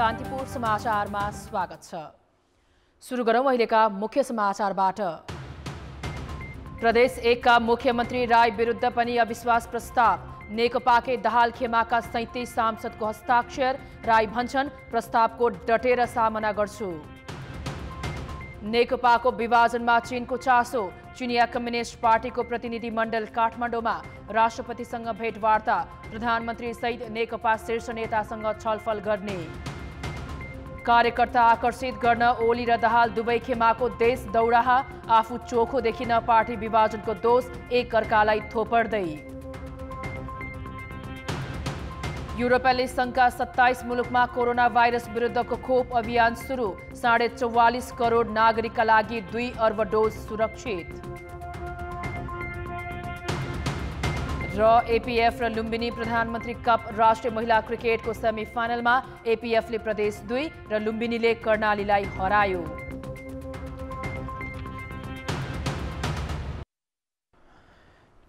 कान्तिपुर समाचारमा स्वागत छ। सुरु गरौं अहिलेका मुख्य समाचारबाट। प्रदेश 1 का मुख्यमन्त्री राई विरुद्ध पनि अविश्वास प्रस्ताव। नेकपाकै दाहाल खेमाका 37 सांसदको हस्ताक्षर। राई भन्छन् प्रस्तावको डटेर सामना गर्छु। नेकपाको विभाजनमा चीनको चासो। चिनिया कम्युनिस्ट पार्टीको प्रतिनिधि मण्डल काठमाडौँमा। राष्ट्रपतिसँग भेटवार्ता। प्रधानमन्त्री सहित नेकपा शीर्ष नेतासँग छलफल गर्ने। कार्यकर्ता आकर्षित गर्न ओली र दाहाल दुवै खेमाको देश दौडाहा। आफू चोखो देखिन पार्टी विभाजनको दोष एक अर्कालाई थोपर्दै। युरोपेली संघका 27 मुलुकमा कोरोना भाइरस विरुद्धको खोप अभियान सुरु। 44.5 करोड नागरिकका लागि 2 अर्ब डोज सुरक्षित। र एपीएफ र लुम्बिनी प्रधानमन्त्री कप राष्ट्रिय महिला क्रिकेटको सेमिफाइनलमा एपीएफले प्रदेश 2 र लुम्बिनीले कर्णालीलाई हरायो।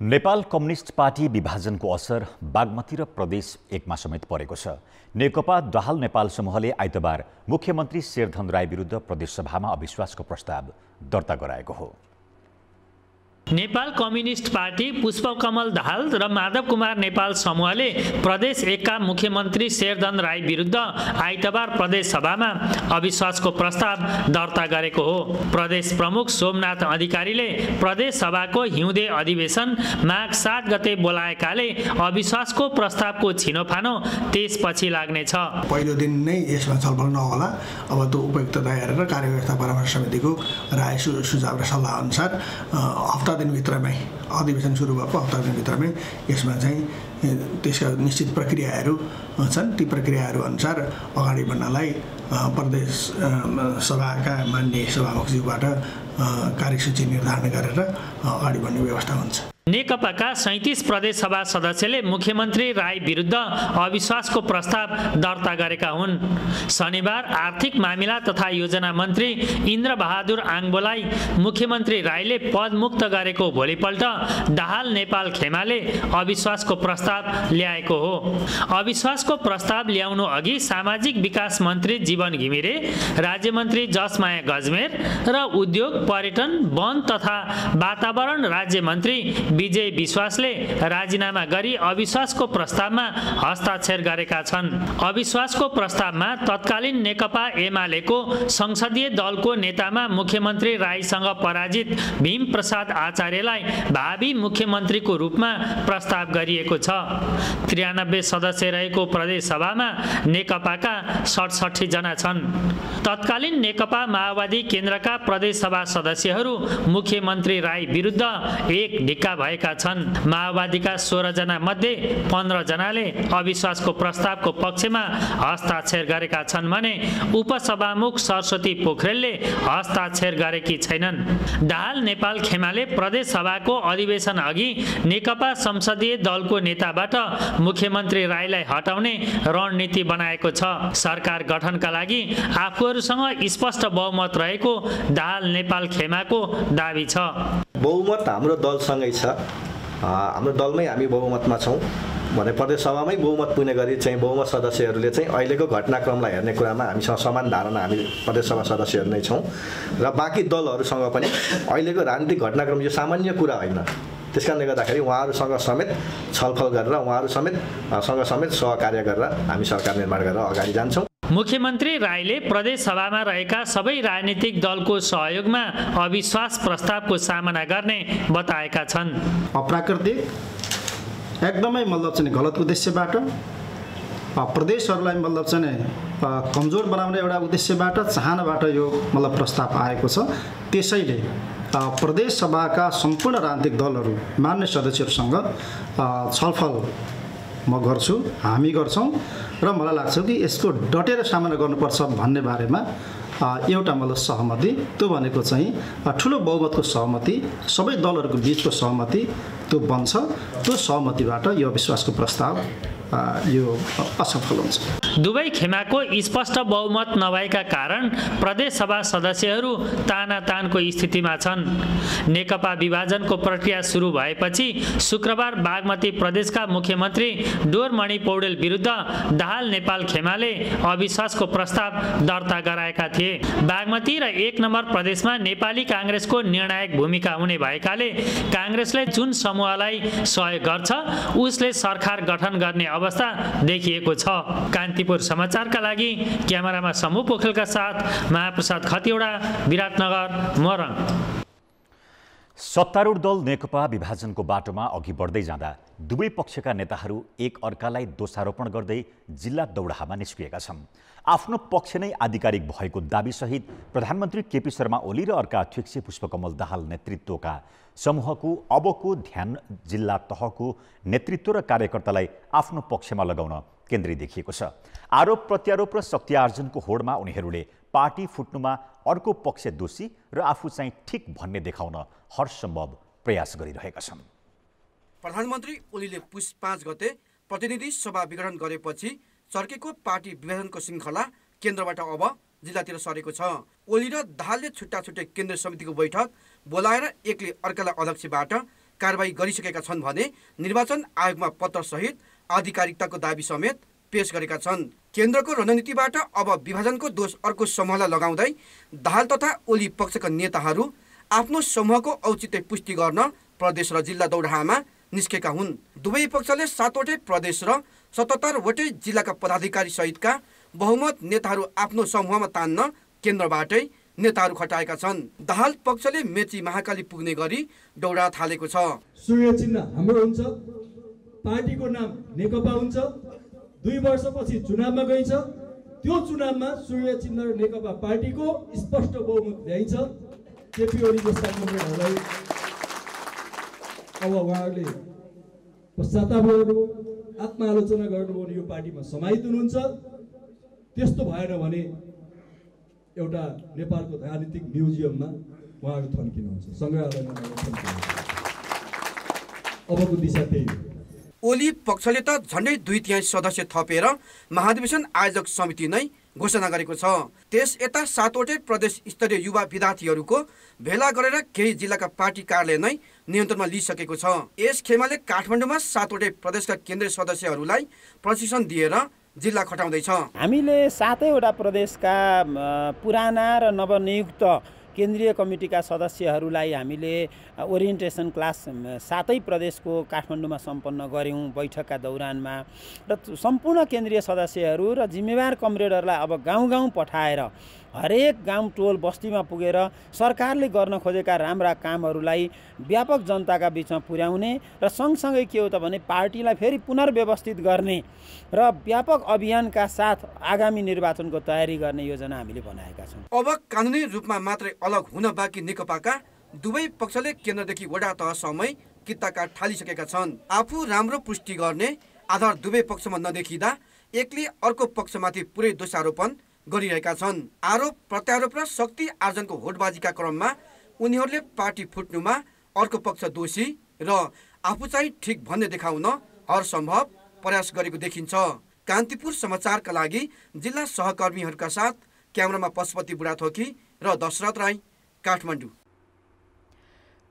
नेपाल कम्युनिस्ट पार्टी विभाजनको असर बागमती र प्रदेश 1 मा समेत परेको छ। नेकपा दाहाल नेपाल समूहले आइतबार मुख्यमन्त्री शेरधन राई विरुद्ध प्रदेशसभामा अविश्वासको प्रस्ताव दर्ता गराएको हो। नेपाल कम्युनिस्ट पार्टी पुष्पकमल दाहाल र माधव कुमार नेपाल समूहले प्रदेश 1 का मुख्यमन्त्री शेरधन राई विरुद्ध आइतबार प्रदेश सभामा अविश्वासको प्रस्ताव दर्ता गरेको हो। प्रदेश प्रमुख सोमनाथ अधिकारीले प्रदेश सभाको हिउँदे अधिवेशन माघ 7 गते बोलाएकाले अविश्वासको प्रस्तावको छिनोफानो त्यसपछि लाग्नेछ। पहिलो दिन नै यसमा छलफल नहोला, अब त्यो उपयुक्तता हेरेर कार्यव्यवस्था परामर्श समितिको राय सुझाव र सल्लाह अनुसार हप्ता दिनभित्रमै अधिवेशन सुरु भएको हप्ता दिनभित्रमै यसमा चाहिँ त्यसका निश्चित प्रक्रियाहरू छन्। ती प्रक्रियाहरू अनुसार अगाडि बढ्नलाई प्रदेश सभाका माननीय सभामुखज्यूबाट कार्यसूची निर्धारण गरेर अगाडि बढ्ने व्यवस्था हुन्छ। नेकपाका 37 प्रदेश सभा सदस्यले मुख्यमन्त्री राई विरुद्ध अविश्वासको प्रस्ताव दर्ता गरेका हुन्। शनिबार आर्थिक मामिला तथा योजना मन्त्री इन्द्र बहादुर आङबोलाई मुख्यमन्त्री राईले पदमुक्त गरेको भोलिपल्ट दाहाल नेपाल खेमाले अविश्वासको प्रस्ताव ल्याएको हो। अविश्वासको प्रस्ताव ल्याउनु अघि सामाजिक विकास मन्त्री जीवन घिमिरे, राज्यमन्त्री जसमाया गजमेर र उद्योग पर्यटन वन तथा वातावरण राज्यमन्त्री विजय विश्वासले राजीनामा गरी अविश्वासको प्रस्तावमा हस्ताक्षर गरेका छन्। अविश्वासको प्रस्तावमा तत्कालीन नेकपा एमालेको संसदीय दलको नेतामा मुख्यमन्त्री राईसँग पराजित भीम प्रसाद आचार्यलाई भावी मुख्यमन्त्रीको रूपमा प्रस्ताव गरिएको छ। 93 सदस्य रहेको प्रदेश सभामा नेकपाका 67 जना छन्। तत्कालीन नेकपा माओवादी केन्द्रका प्रदेश सभा सदस्यहरू मुख्यमन्त्री राई विरुद्ध एक ढिक्का भएका छन्। माओवादीका 16 जना मध्ये 15 जनाले अविश्वासको प्रस्तावको पक्षमा हस्ताक्षर गरेका छन् भने उपसभामुख सरस्वती पोखरेलले हस्ताक्षर गरेकी छैनन्। दाहाल नेपाल खेमाले प्रदेश सभाको अधिवेशन अघि नेकपा संसदीय दलको नेताबाट मुख्यमन्त्री राईलाई हटाउने रणनीति बनाएको छ। सरकार गठनका लागि आफूहरूसँग स्पष्ट बहुमत रहेको दाहाल नेपाल खेमाको दाबी छ। बहुमत हाम्रो दलसँगै छ, हाम्रो दलमै हामी बहुमतमा छौँ भने प्रदेश सभामै बहुमत पुग्ने गरी चाहिँ बहुमत सदस्यहरूले चाहिँ अहिलेको घटनाक्रमलाई हेर्ने कुरामा हामीसँग समान धारणा हामी प्रदेश सभा सदस्यहरू नै छौँ र बाँकी दलहरूसँग पनि अहिलेको राजनीतिक घटनाक्रम यो सामान्य कुरा होइन। त्यसकारणले गर्दाखेरि उहाँहरूसँग समेत छलफल गरेर उहाँहरूसँग समेत सहकार्य गरेर हामी सरकार निर्माण गरेर अगाडि जान्छौँ। मुख्यमन्त्री राईले प्रदेश सभामा रहेका सबै राजनीतिक दलको सहयोगमा अविश्वास प्रस्तावको सामना गर्ने बताएका छन्। अप्राकृतिक एकदमै मतलब चाहिँ गलत उद्देश्यबाट प्रदेशहरूलाई मतलब चाहिँ कमजोर बनाउने एउटा उद्देश्यबाट चाहनाबाट यो मतलब प्रस्ताव आएको छ। त्यसैले प्रदेश सभाका सम्पूर्ण राजनीतिक दलहरू मान्य सदस्यहरूसँग छलफल म गर्छु, हामी गर्छौँ र मलाई लाग्छ कि यसको डटेर सामना गर्नुपर्छ भन्ने बारेमा एउटा मतलब सहमति, त्यो भनेको चाहिँ ठुलो बहुमतको सहमति, सबै दलहरूको बिचको सहमति त्यो बन्छ। त्यो सहमतिबाट यो अविश्वासको प्रस्ताव यो असफल हुन्छ। दुवै खेमाको स्पष्ट बहुमत नभएका कारण प्रदेशसभा सदस्यहरू तानातानको स्थितिमा छन्। नेकपा विभाजनको प्रक्रिया सुरु भएपछि शुक्रबार बागमती प्रदेशका मुख्यमन्त्री डोरमणि पौडेल विरुद्ध दाहाल नेपाल खेमाले अविश्वासको प्रस्ताव दर्ता गराएका थिए। बागमती र 1 नम्बर प्रदेशमा नेपाली काङ्ग्रेसको निर्णायक भूमिका हुने भएकाले काङ्ग्रेसले जुन समूहलाई सहयोग गर्छ उसले सरकार गठन गर्ने अवस्था देखिएको छ। कान्तिपुर समाचारका लागि क्यामेरामा समूह पोखरेलका साथ महाप्रसाद खतिवडा, विराटनगर, मोरङ। सत्तारूढ दल नेकपा विभाजनको बाटोमा अघि बढ्दै जाँदा दुवै पक्षका नेताहरू एक अर्कालाई दोषारोपण गर्दै जिल्ला दौडाहामा निस्किएका छन्। आफ्नो पक्ष नै आधिकारिक भएको दाबीसहित प्रधानमन्त्री केपी शर्मा ओली र अर्का अध्यक्ष पुष्पकमल दाहाल नेतृत्वका समूहको अबको ध्यान जिल्ला तहको नेतृत्व र कार्यकर्तालाई आफ्नो पक्षमा लगाउन केन्द्रित देखिएको छ। आरोप प्रत्यारोप र शक्ति आर्जनको होडमा उनीहरूले पार्टी फुट्नुमा अर्को पक्ष दोषी र आफू चाहिँ ठिक भन्ने देखाउन हरसम्भव प्रयास गरिरहेका छन्। प्रधानमन्त्री ओलीले पुस 5 गते प्रतिनिधि सभा विघटन गरेपछि चर्केको पार्टी विभाजनको श्रृङ्खला केन्द्रबाट अब जिल्लातिर सरेको छ। ओली र दाहालले छुट्टा छुट्टै केन्द्रीय समितिको बैठक बोलाएर एकले अर्कालाई अध्यक्षबाट कारबाही गरिसकेका छन् भने निर्वाचन आयोगमा पत्र सहित आधिकारिकताको दाबी समेत पेश गरेका छन्। केन्द्रको रणनीतिबाट अब विभाजनको दोष अर्को समूहलाई लगाउँदै दाहाल तथा ओली पक्षका नेताहरू आफ्नो समूहको औचित्य पुष्टि गर्न प्रदेश र जिल्ला दौडाहामा निस्केका हुन्। दुवै पक्षले 7वटै प्रदेश र 77वटै जिल्लाका पदाधिकारी सहितका बहुमत नेताहरू आफ्नो समूहमा तान्न केन्द्रबाटै नेताहरू खटाएका छन्। दाहाल पक्षले मेची महाकाली पुग्ने गरी दौडा थालेको छ। सूर्य चिन्ह हाम्रो हुन्छ, पार्टीको नाम नेकपा हुन्छ। 2 वर्षपछि चुनावमा गइन्छ, त्यो चुनावमा सूर्य चिन्ह र नेकपा पार्टीको स्पष्ट बहुमत ल्याइन्छ। केपी ओली जस्ता कमरेडहरूलाई अब उहाँहरूले पश्चाताप गर्नु, आत्मालोचना गर्नु, यो पार्टीमा समाहित हुनुहुन्छ। त्यस्तो भएन भने एउटा नेपालको राजनीतिक म्युजियममा उहाँहरू थन्किनुहुन्छ, सङ्ग्रहालयमा थन्किनुहुन्छ। अबको दिशा त्यही हो। ओली पक्षले त झन्डै 2/3 सदस्य थपेर महाधिवेशन आयोजक समिति नै घोषणा गरेको छ। त्यस यता 7वटै प्रदेश स्तरीय युवा विद्यार्थीहरूको भेला गरेर केही जिल्लाका पार्टी कार्यालय नै नियन्त्रणमा लिइसकेको छ। यस खेमाले काठमाडौँमा 7वटै प्रदेशका केन्द्रीय सदस्यहरूलाई प्रशिक्षण दिएर जिल्ला खटाउँदैछ। हामीले 7वटा प्रदेशका पुराना र नवनियुक्त केन्द्रीय कमिटीका सदस्यहरूलाई हामीले ओरिएन्टेसन क्लास 7 प्रदेशको काठमाडौँमा सम्पन्न गऱ्यौँ बैठकका दौरानमा। र सम्पूर्ण केन्द्रीय सदस्यहरू र जिम्मेवार कमरेडहरूलाई अब गाउँ पठाएर हरेक गाउँ टोल बस्तीमा पुगेर सरकारले गर्न खोजेका राम्रा कामहरूलाई व्यापक जनताका बिचमा पुर्याउने र सँगसँगै के हो त भने पार्टीलाई फेरि पुनर्व्यवस्थित गर्ने र व्यापक अभियानका साथ आगामी निर्वाचनको तयारी गर्ने योजना हामीले बनाएका छौँ। अब कानुनी रूपमा मात्रै अलग हुन बाँकी नेकपाका दुवै पक्षले केन्द्रदेखि वडा तहसम्मै कित्ताकाट थालिसकेका छन्। आफू राम्रो पुष्टि गर्ने आधार दुवै पक्षमा नदेखिँदा एकले अर्को पक्षमाथि पुरै दोषारोपण गरिरहेका छन्। आरोप प्रत्यारोप र शक्ति आर्जनको होडबाजीका क्रममा उनीहरूले पार्टी फुट्नुमा अर्को पक्ष दोषी र आफू चाहिँ ठिक भन्ने देखाउन हरसम्भव प्रयास गरेको देखिन्छ। कान्तिपुर समाचारका लागि जिल्ला सहकर्मीहरूका साथ क्यामेरामा पशुपति बुढाथोकी र दशरथ राई, काठमाडौँ।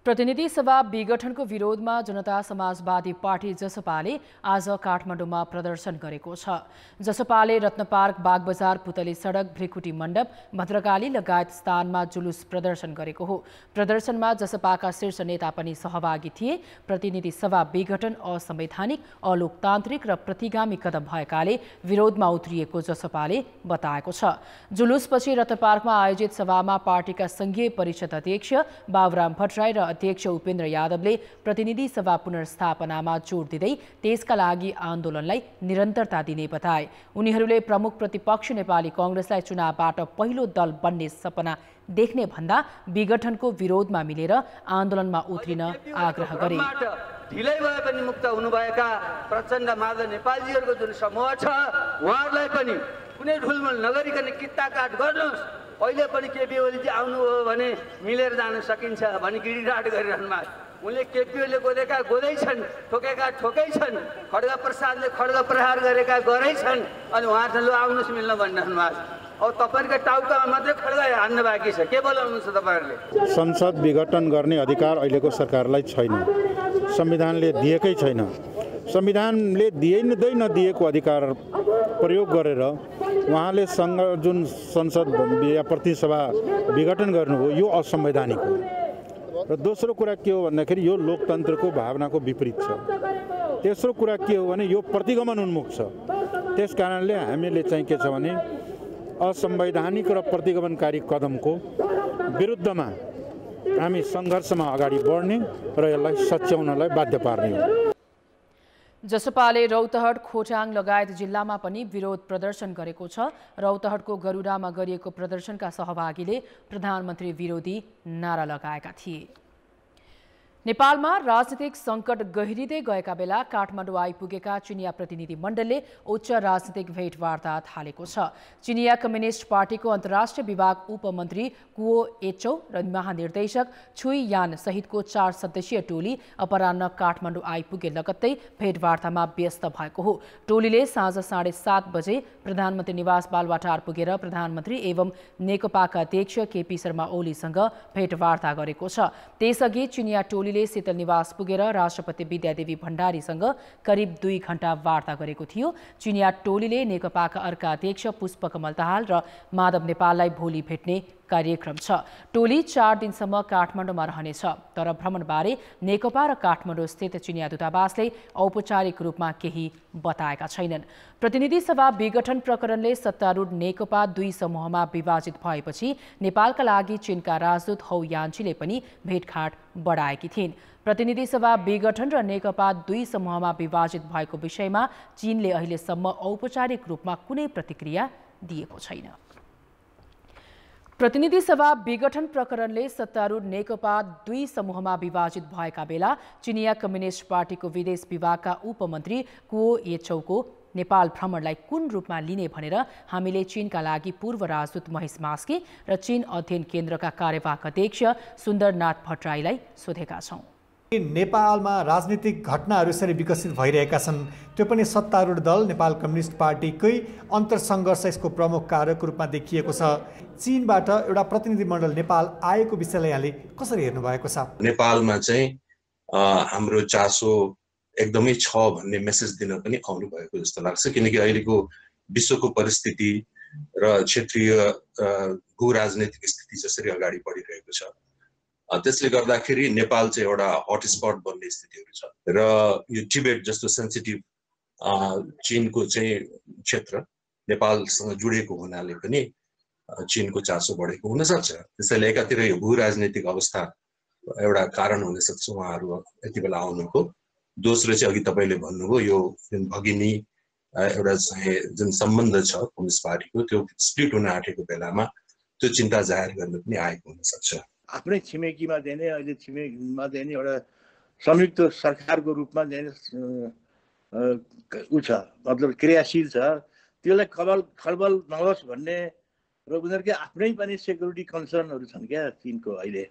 प्रतिनिधि सभा विघटनको विरोधमा जनता समाजवादी पार्टी जसपाले आज काठमाडौँमा प्रदर्शन गरेको छ। जसपाले रत्नपार्क, बागबजार, पुतली सडक, भ्रिकुटी मण्डप, भद्रकाली लगायत स्थानमा जुलुस प्रदर्शन गरेको हो। प्रदर्शनमा जसपाका शीर्ष नेता पनि सहभागी थिए। प्रतिनिधि सभा विघटन असंवैधानिक, अलोकतान्त्रिक र प्रतिगामी कदम भएकाले विरोधमा उत्रिएको जसपाले बताएको छ। जुलुसपछि रत्नपार्कमा आयोजित सभामा पार्टीका संघीय परिषद अध्यक्ष बाबुराम भट्टराई र अध्यक्ष उपेन्द्र यादवले प्रतिनिधि सभा पुनर्स्थापनामा जोड दिँदै त्यसका लागि आन्दोलनलाई निरन्तरता दिने बताए। उनीहरूले प्रमुख प्रतिपक्ष नेपाली कांग्रेसलाई चुनावबाट पहिलो दल बन्ने सपना देख्ने भन्दा विघटनको विरोधमा मिलेर आन्दोलनमा उत्रिन आग्रह गरे। ढिलै भए पनि मुक्त हुनुभएका प्रचण्ड माधव नेपालीहरूको जुन समूह छ उहाँहरूलाई पनि कुनै ढुलमुल नगरिकन कित्ताकाट गर्नुहोस्। अहिले पनि केपी ओलीजी आउनुभयो भने मिलेर जान सकिन्छ भनी गिडीराट गरिरहनु भएको। उनले केपीओले गोदेका गोदै छन्, ठोकेका ठोकै छन्, खड्ग प्रसादले खड्ग प्रहार गरेका गरै छन्। अनि उहाँहरूले लु आउनुहोस् मिल्न भनिरहनु भएको छ। अब तपाईँहरूको टाउकामा मात्रै खड्ग हान्नु बाँकी छ, के बोलाउनुहुन्छ तपाईँहरूले? संसद विघटन गर्ने अधिकार अहिलेको सरकारलाई छैन, संविधानले दिएकै छैन। संविधानले दिँदै नदिएको अधिकार प्रयोग गरेर उहाँले जुन संसद या प्रतिसभा विघटन गर्नुभयो यो असंवैधानिक हो। र दोस्रो कुरा के हो भन्दाखेरि यो लोकतन्त्रको भावनाको विपरीत छ। तेस्रो कुरा के हो भने यो प्रतिगमन उन्मुख छ। त्यस कारणले हामीले चाहिँ के छ भने असंवैधानिक र प्रतिगमनकारी कदमको विरुद्धमा हामी सङ्घर्षमा अगाडि बढ्ने र यसलाई सच्याउनलाई बाध्य पार्ने हो। जसपाले रौतहट, खोटाङ लगायत जिल्लामा पनि विरोध प्रदर्शन गरेको छ। रौतहटको गरुडामा गरिएको प्रदर्शनका सहभागीले प्रधानमन्त्री विरोधी नारा लगाएका थिए। नेपालमा राजनीतिक सङ्कट गहिरिँदै गएका बेला काठमाडौँ आइपुगेका चिनिया प्रतिनिधि मण्डलले उच्च राजनीतिक भेटवार्ता थालेको छ। चिनिया कम्युनिस्ट पार्टीको अन्तर्राष्ट्रिय विभाग उपमन्त्री कुओ एचौ र महानिर्देशक छुई यान सहितको 4 सदस्यीय टोली अपराह्न काठमाडौँ आइपुगे लगत्तै भेटवार्तामा व्यस्त भएको हो। टोलीले साँझ 7:30 बजे प्रधानमन्त्री निवास बालुवाटार पुगेर प्रधानमन्त्री एवं नेकपाका अध्यक्ष केपी शर्मा ओलीसँग भेटवार्ता गरेको छ। त्यसअघि चिनिया टोलीले शीतल निवास पुगेर राष्ट्रपति विद्यादेवी भण्डारीसँग करिब 2 घण्टा वार्ता गरेको थियो। चिनिया टोलीले नेकपाका अर्का अध्यक्ष पुष्पकमल दाहाल र माधव नेपाललाई भोलि भेट्ने कार्यक्रम छ। टोली 4 दिनसम्म काठमाडौँमा रहनेछ, तर भ्रमणबारे नेकपा र काठमाडौँ स्थित चिनिया दूतावासले औपचारिक रूपमा केही बताएका छैनन्। प्रतिनिधि सभा विघटन प्रकरणले सत्तारूढ नेकपा 2 समूहमा विभाजित भएपछि नेपालका लागि चीनका राजदूत हौ यान्छीले पनि भेटघाट बढाएकी थिइन्। प्रतिनिधि सभा विघटन र नेकपा 2 समूहमा विभाजित भएको विषयमा चीनले अहिलेसम्म औपचारिक रूपमा कुनै प्रतिक्रिया दिएको छैन। प्रतिनिधि सभा विघटन प्रकरणले सत्तारूढ नेकपा 2 समूहमा विभाजित भएका बेला चिनिया कम्युनिस्ट पार्टीको विदेश विभागका उपमन्त्री कुओ एचौको नेपाल भ्रमणलाई कुन रूपमा लिने भनेर हामीले चीनका लागि पूर्व राजदूत महेश मास्के र चीन अध्ययन केन्द्रका कार्यवाहक अध्यक्ष सुन्दरनाथ भट्टराईलाई सोधेका छौं। नेपालमा राजनीतिक घटनाहरू यसरी विकसित भइरहेका छन्, त्यो पनि सत्तारूढ दल नेपाल कम्युनिस्ट पार्टीकै अन्तरसङ्घर्ष यसको प्रमुख कारकको रूपमा देखिएको छ। चीनबाट एउटा प्रतिनिधिमण्डल नेपाल आएको विषयलाई यहाँले कसरी हेर्नु भएको छ? नेपालमा चाहिँ हाम्रो चासो एकदमै छ भन्ने मेसेज दिन पनि आउनु भएको जस्तो लाग्छ, किनकि अहिलेको विश्वको परिस्थिति र क्षेत्रीय भू राजनैतिक स्थिति जसरी अगाडि बढिरहेको छ, त्यसले गर्दाखेरि नेपाल चाहिँ एउटा हटस्पट बन्ने स्थितिहरू छ। र यो टिबेट जस्तो सेन्सिटिभ चीनको चाहिँ क्षेत्र नेपालसँग जोडिएको हुनाले पनि चीनको चासो बढेको हुनसक्छ। त्यसैले एकातिर यो भू राजनैतिक अवस्था एउटा कारण हुनसक्छ उहाँहरू यति बेला आउनुको। दोस्रो चाहिँ अघि तपाईँले भन्नुभयो यो जुन भगिनी एउटा चाहिँ जुन सम्बन्ध छ कम्युनिस्ट पार्टीको त्यो स्प्लिट हुन आँटेको बेलामा त्यो चिन्ता जाहेर गर्न पनि आएको हुनसक्छ। आफ्नै छिमेकीमा चाहिँ अहिले छिमेकीमा चाहिँ एउटा संयुक्त सरकारको रूपमा चाहिँ ऊ छ, मतलब क्रियाशील छ, त्यसलाई खलबल नहोस् भन्ने र उनीहरूकै आफ्नै पनि सेक्युरिटी कन्सर्नहरू छन् क्या चीनको अहिले।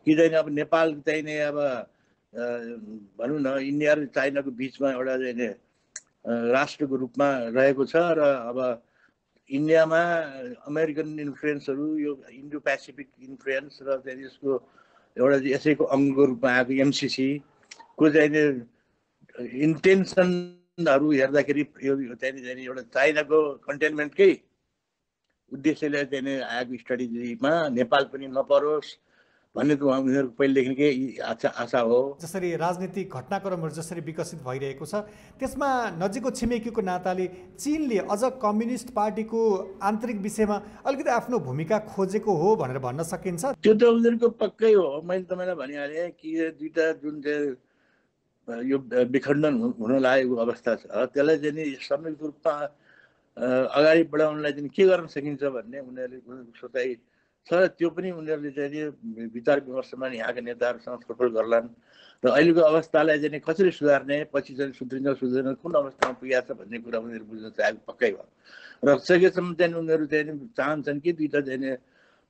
कि चाहिँ अब नेपाल चाहिँ नि अब भनौँ न इन्डिया र चाइनाको बिचमा एउटा चाहिँ राष्ट्रको रूपमा रहेको छ र अब इन्डियामा अमेरिकन इन्फ्लुएन्सहरू यो इन्डो पेसिफिक इन्फ्लुएन्स र चाहिँ यसको एउटा यसैको अङ्गको रूपमा आएको एमसिसी को चाहिँ इन्टेन्सनहरू हेर्दाखेरि यो चाहिँ एउटा चाइनाको कन्टेनमेन्टकै उद्देश्यले चाहिँ आएको स्ट्राटेजीमा नेपाल पनि नपरोस् भन्ने त उनीहरूको पहिलेदेखिकै आशा हो। जसरी राजनीतिक घटनाक्रमहरू जसरी विकसित भइरहेको छ त्यसमा नजिकको छिमेकीको नाताले चीनले अझ कम्युनिस्ट पार्टीको आन्तरिक विषयमा अलिकति आफ्नो भूमिका खोजेको हो भनेर भन्न सकिन्छ? त्यो त उनीहरूको पक्कै हो। मैले तपाईँलाई भनिहालेँ कि दुईटा जुन चाहिँ यो विखण्डन हुन लागेको अवस्था छ त्यसलाई चाहिँ संयुक्त रूपमा अगाडि बढाउनलाई चाहिँ के गर्न सकिन्छ भन्ने उनीहरूले सोचाइ छ। त्यो पनि उनीहरूले चाहिँ विचार विमर्शमा यहाँका नेताहरूसँग छलफल गर्लान् र अहिलेको अवस्थालाई चाहिँ कसरी सुधार्ने, पछि चाहिँ सुध्रिन्छ सुध्रिँदैन, कुन अवस्थामा पुगेको छ भन्ने कुरा उनीहरू बुझ्न चाहेको पक्कै भयो। र सकेसम्म चाहिँ उनीहरू चाहिँ चाहन्छन् कि दुईवटा चाहिँ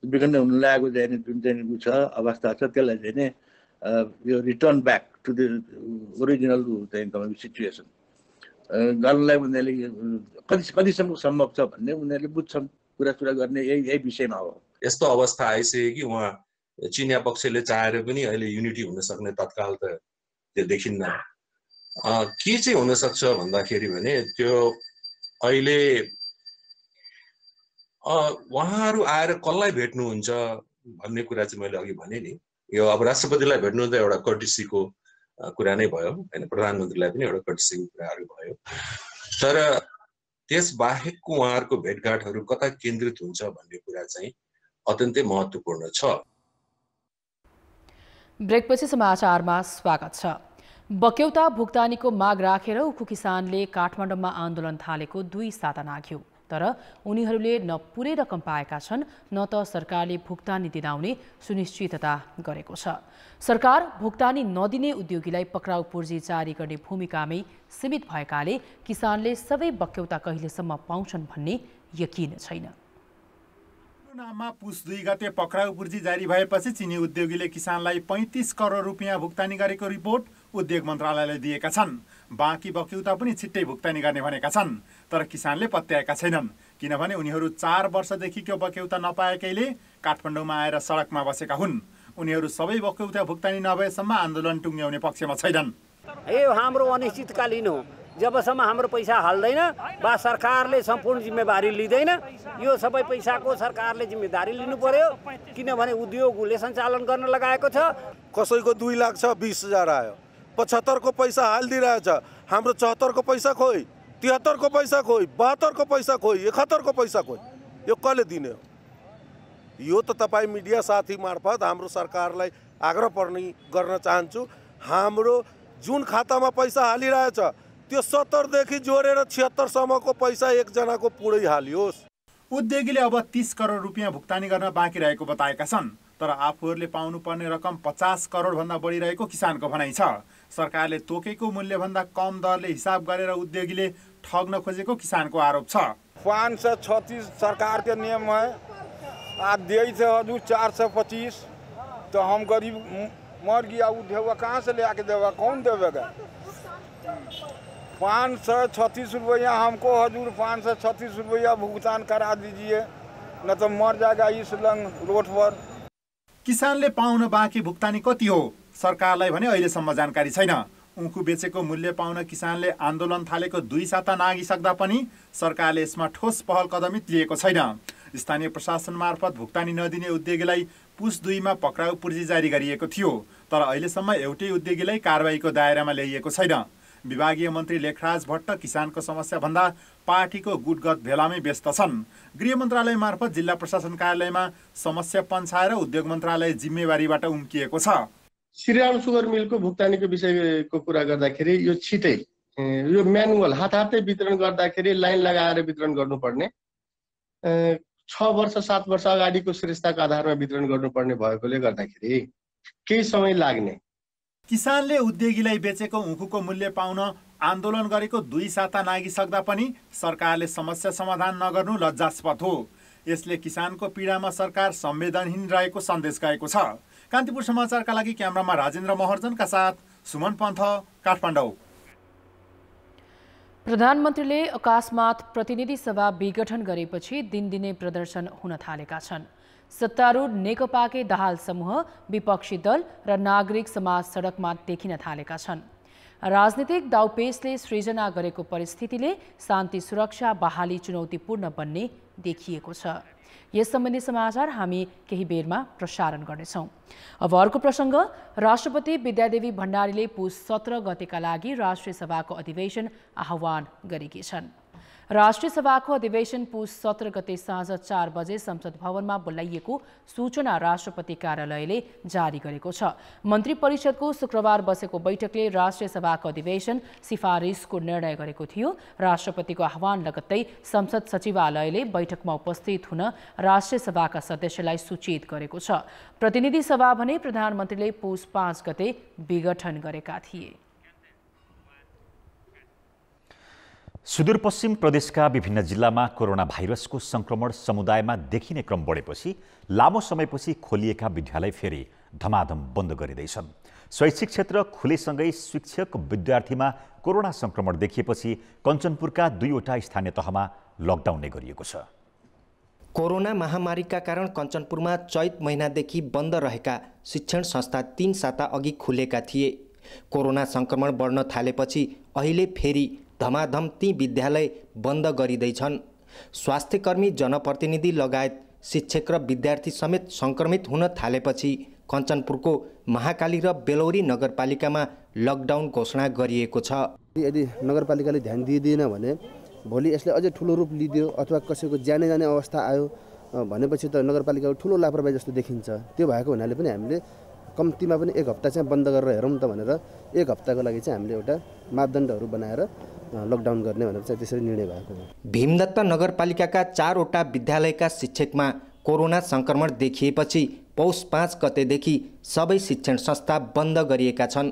विखण्डन हुन लागेको चाहिँ जुन चाहिँ छ अवस्था छ त्यसलाई चाहिँ यो return back to the original चाहिँ तपाईँको सिचुएसन गर्नलाई उनीहरूले कतिसम्म सम्भव छ भन्ने उनीहरूले बुझ्छन्। कुरा गर्ने यही विषयमा हो। यस्तो अवस्था आइसक्यो कि उहाँ चिनिया पक्षले चाहेर पनि अहिले युनिटी हुन सक्ने तत्काल त त्यो देखिन्न। के चाहिँ हुनसक्छ भन्दाखेरि भने त्यो अहिले उहाँहरू आएर कसलाई भेट्नुहुन्छ भन्ने कुरा चाहिँ मैले अघि भने नि, यो अब राष्ट्रपतिलाई भेट्नु त एउटा कर्टिसीको कुरा नै भयो होइन, प्रधानमन्त्रीलाई पनि एउटा कर्टिसीको कुराहरू भयो, तर त्यस बाहेकको उहाँहरूको भेटघाटहरू कता केन्द्रित हुन्छ भन्ने कुरा चाहिँ अत्यन्तै महत्त्वपूर्ण छ। ब्रेकपछि समाचारमा स्वागत छ। बक्यौता भुक्तानीको माग राखेर उखु किसानले काठमाडौँमा आन्दोलन थालेको 2 साता नाघ्यो, तर उनीहरूले न पुरै रकम पाएका छन् न त सरकारले भुक्तानी दिलाउने सुनिश्चितता गरेको छ। सरकार भुक्तानी नदिने उद्योगीलाई पक्राउ पूर्जी जारी गर्ने भूमिकामै सीमित भएकाले किसानले सबै बक्यौता कहिलेसम्म पाउँछन् भन्ने यकिन छैन। नाममा पुस 2 गते पक्राउ पूर्जी जारी भएपछि चिनी उद्योगीले किसानलाई 35 करोड रुपियाँ भुक्तानी गरेको रिपोर्ट उद्योग मन्त्रालयले दिएका छन्। बाँकी बक्यौता पनि छिट्टै भुक्तानी गर्ने भनेका छन्, तर किसानले पत्याएका छैनन् किनभने उनीहरू 4 वर्षदेखिको बक्यौता नपाएकैले काठमाडौँमा आएर सडकमा बसेका हुन्। उनीहरू सबै बक्यौता भुक्तानी नभएसम्म आन्दोलन टुङ्ग्याउने पक्षमा छैनन्। यो हाम्रो अनिश्चितकालीन हो। जबसम्म हाम्रो पैसा हाल्दैन वा सरकारले सम्पूर्ण जिम्मेवारी लिँदैन, यो सबै पैसाको सरकारले जिम्मेदारी लिनु पर्यो, किनभने उद्योगले सञ्चालन गर्न लगाएको छ। कसैको 2 लाख छ 20,000 आयो, 75 को पैसा हालिदिरहेछ, हाम्रो 74 को पैसा खोइ, 73 को पैसा खोइ, 72 को पैसा खोइ, 71 को पैसा खोइ, यो कसले दिने हो? यो त तपाईँ मिडिया साथी मार्फत हाम्रो सरकारलाई आग्रह गर्न चाहन्छु, हाम्रो जुन खातामा पैसा हालिरहेछ त्यो 70 देखि जोडेर 76 सम्मको पैसा एकजनाको पुरै हालियोस्। उद्योगीले अब 30 करोड रुपियाँ भुक्तानी गर्न बाँकी रहेको बताएका छन्, तर आफूहरूले पाउनुपर्ने रकम 50 करोड भन्दा बढी रहेको किसानको भनाइ छ। सरकारले तोकेको मूल्यभन्दा कम दरले हिसाब गरेर उद्योगीले ठग्न खोजेको किसानको आरोप छ। 536 सरकार के नियम है, आज दिए थे हजूर 425, तो हम गरीब मर गया, उद्योग कहाँ से ले आके देगा, कौन देगा? 536 रुपया हमको हजूर 536 रुपया भुगतान करा दीजिए, न तो मर जाएगा इस लंग रोड पर। किसानले पाउन बाँकी भुक्तानी कति हो सरकारलाई भने अहिलेसम्म जानकारी छैन। उखु बेचेको मूल्य पाउन किसानले आन्दोलन थालेको 2 साता नागिसक्दा पनि सरकारले यसमा ठोस पहल कदमित लिएको छैन। स्थानीय प्रशासन मार्फत भुक्तानी नदिने उद्योगीलाई पुस 2 मा पक्राउ पूर्जी जारी गरिएको थियो, तर अहिलेसम्म एउटै उद्योगीलाई कारबाहीको दायरामा ल्याइएको छैन। विभागीय मन्त्री लेखराज भट्ट किसानको समस्या भन्दा पार्टीको गुटगत भेलामै व्यस्त छन्। गृह मन्त्रालय मार्फत जिल्ला प्रशासन कार्यालयमा समस्या पन्छाएर उद्योग मन्त्रालय जिम्मेवारीबाट उम्किएको छ। श्रीराम सुगर मिलको भुक्तानीको विषयको कुरा गर्दाखेरि यो छिटै यो म्यानुअल हातहातै वितरण गर्दाखेरि लाइन लगाएर वितरण गर्नुपर्ने, 6 वर्ष 7 वर्ष अगाडिको श्रेष्ठताको आधारमा वितरण गर्नुपर्ने भएकोले गर्दाखेरि केही समय लाग्ने। किसानले उद्योगीलाई बेचेको उखुको मूल्य पाउन आन्दोलन गरेको 2 साता नागिसक्दा पनि सरकारले समस्या समाधान नगर्नु लज्जास्पद हो। यसले किसानको पीडामा सरकार संवेदनहीन रहेको सन्देश गएको छ। कान्तिपुर समाचारका लागि क्यामेरामा राजेन्द्र महर्जनका साथ सुमन पन्थ, काठमाडौँ। प्रधानमन्त्रीले अकस्मात प्रतिनिधि सभा विघटन गरेपछि दिनदिनै प्रदर्शन हुन थालेका छन्। सत्तारूढ नेकपाकै दाहाल समूह, विपक्षी दल र नागरिक समाज सडकमा देखिन थालेका छन्। राजनीतिक दाउपेचले सृजना गरेको परिस्थितिले शान्ति सुरक्षा बहाली चुनौतीपूर्ण बन्ने देखिएको छ। यस सम्बन्धी समाचार हामी केही बेरमा प्रसारण गर्नेछौँ। अब अर्को प्रसङ्ग, राष्ट्रपति विद्यादेवी भण्डारीले पुस 17 गतेका लागि राष्ट्रिय सभाको अधिवेशन आह्वान गरेकी छन्। राष्ट्रिय सभाको अधिवेशन पुस 17 गते साँझ 4 बजे संसद भवनमा बोलाइएको सूचना राष्ट्रपति कार्यालयले जारी गरेको छ। मन्त्री परिषदको शुक्रबार बसेको बैठकले राष्ट्रिय सभाको अधिवेशन सिफारिसको निर्णय गरेको थियो। राष्ट्रपतिको आह्वान लगत्तै संसद सचिवालयले बैठकमा उपस्थित हुन राष्ट्रिय सभाका सदस्यलाई सूचित गरेको छ। प्रतिनिधि सभा भने प्रधानमन्त्रीले पुस 5 गते विघटन गरेका थिए। सुदूरपश्चिम प्रदेशका विभिन्न जिल्लामा कोरोना भाइरसको संक्रमण समुदायमा देखिने क्रम बढेपछि लामो समयपछि खोलिएका विद्यालय फेरि धमाधम बन्द गरिँदैछन्। शैक्षिक क्षेत्र खुलेसँगै शिक्षक विद्यार्थीमा कोरोना संक्रमण देखिएपछि कञ्चनपुरका 2वटा स्थानीय तहमा लकडाउन नै गरिएको छ। कोरोना महामारीका कारण कञ्चनपुरमा चैत महिनादेखि बन्द रहेका शिक्षण संस्था 3 साता अघि खुलेका थिए। कोरोना संक्रमण बढ्न थालेपछि अहिले फेरि धमाधम ती विद्यालय बन्द गरिँदैछन्। स्वास्थ्यकर्मी, जनप्रतिनिधि लगायत शिक्षक र विद्यार्थी समेत संक्रमित हुन थालेपछि कञ्चनपुरको महाकाली र बेलौरी नगरपालिकामा लकडाउन घोषणा गरिएको छ। यदि नगरपालिकाले ध्यान दिँदैन भने भोलि यसले अझै ठुलो रूप लिदियो अथवा कसैको जाने अवस्था आयो भनेपछि त नगरपालिकाको ठुलो लापरवाही जस्तो देखिन्छ। त्यो भएको हुनाले पनि हामीले कम्तीमा पनि 1 हप्ता चाहिँ बन्द गरेर हेरौँ त भनेर 1 हप्ताको लागि चाहिँ हामीले एउटा मापदण्डहरू बनाएर लकडाउन गर्ने भनेर चाहिँ त्यसरी निर्णय भएको हो। भीमदत्त नगरपालिकाका 4वटा विद्यालयका शिक्षकमा कोरोना संक्रमण देखिएपछि पौष 5 गतेदेखि सबै शिक्षण संस्था बन्द गरिएका छन्।